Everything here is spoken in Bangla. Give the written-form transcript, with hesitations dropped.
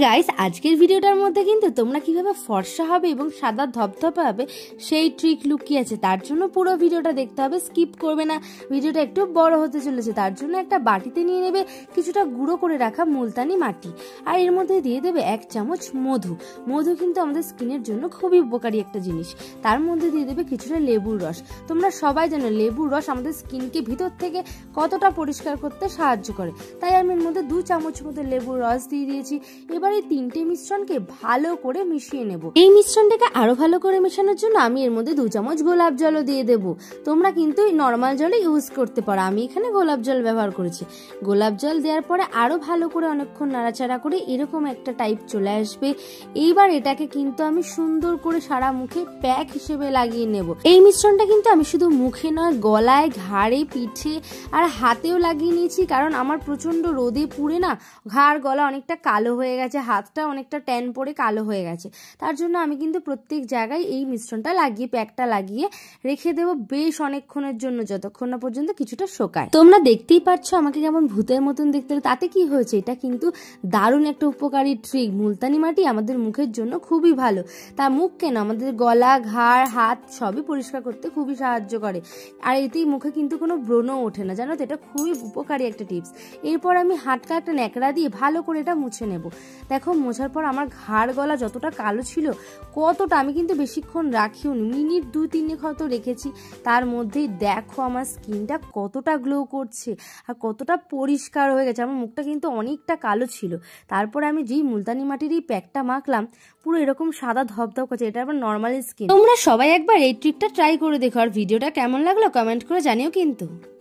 গাইস, আজকের ভিডিওটার মধ্যে কিন্তু তোমরা কিভাবে ফর্সা হবে এবং সাদা ধপধপে হবে সেই ট্রিক লুকিয়ে আছে। তার জন্য পুরো ভিডিওটা দেখতে হবে, স্কিপ করবে না। ভিডিওটা একটু বড় হতে চলেছে, তার জন্য একটা বাটিতে নিয়ে নেবে কিছুটা গুঁড়ো করে রাখা মুলতানি মাটি, আর এর মধ্যে দিয়ে দেবে 1 চামচ মধু। মধু কিন্তু আমাদের স্কিনের জন্য খুবই উপকারী একটা জিনিস। তার মধ্যে দিয়ে দেবে কিছুটা লেবুর রস। তোমরা সবাই জানো লেবুর রস আমাদের স্কিনকে ভিতর থেকে কতটা পরিষ্কার করতে সাহায্য করে, তাই আমি এর মধ্যে 2 চামচ মতো লেবুর রস দিয়ে দিয়েছি। এবার এই 3টে মিশ্রণকে ভালো করে মিশিয়ে নেব। এই মিশ্রণটাকে আরো ভালো করে মেশানোর জন্য আমি এর মধ্যে 2 চামচ গোলাপ জলও দিয়ে দেব। তোমরা কিন্তু নর্মাল জলে ইউজ করতে পারো, আমি এখানে গোলাপ জল ব্যবহার করেছি। গোলাপ জল দেওয়ার পরে আরো ভালো করে অনেকক্ষণ নাড়াচাড়া করে এরকম একটা টাইপ চলে আসবে। এইবার এটাকে কিন্তু আমি সুন্দর করে সারা মুখে প্যাক হিসেবে লাগিয়ে নেব। এই মিশ্রণটা কিন্তু আমি শুধু মুখে নয়, গলায়, ঘাড়ে, পিঠে আর হাতেও লাগিয়ে নিয়েছি, কারণ আমার প্রচন্ড রোদে পুড়ে না ঘাড় গলা অনেকটা কালো হয়ে গেছে, হাতটা অনেকটা ট্যান পড়ে কালো হয়ে গেছে। তার জন্য আমি কিন্তু প্রত্যেক জায়গায় এই মিশ্রণটা লাগিয়ে, প্যাকটা লাগিয়ে রেখে দেবো বেশ অনেকক্ষণের জন্য, যতক্ষণ না পর্যন্ত কিছুটা শোকায়। তোমরা দেখতেই পাচ্ছ আমাকে কেমন ভূতের মতন দেখতে, তাতে কি হয়েছে, এটা কিন্তু দারুণ একটা উপকারী ট্রিক। মুলতানি মাটি আমাদের মুখের জন্য খুবই ভালো। তা মুখ কেন, আমাদের গলা, ঘাড়, হাত সবই পরিষ্কার করতে খুবই সাহায্য করে। আর এতেই মুখে কিন্তু কোনো ব্রণও ওঠে না, জানো তো, এটা খুবই উপকারী একটা টিপস। এরপর আমি হাতটা একটা ন্যাকড়া দিয়ে ভালো করে এটা মুছে নেব। দেখো, মোছার পর আমার ঘাড় গলা যতটা কালো ছিল, কতটা, আমি কিন্তু বেশিক্ষণ রাখিও নি, মিনিট 2-3 হয়তো রেখেছি। তার মধ্যেই দেখো আমার স্কিনটা কতটা গ্লো করছে আর কতটা পরিষ্কার হয়ে গেছে। আমার মুখটা কিন্তু অনেকটা কালো ছিল। তারপরে আমি যেই মুলতানি মাটির এই প্যাকটা মাখলাম, পুরো এরকম সাদা ধপধপ করছে। এটা আবার নর্মাল স্কিন। তোমরা সবাই একবার এই ট্রিকটা ট্রাই করে দেখো, আর ভিডিওটা কেমন লাগলো কমেন্ট করে জানিও কিন্তু।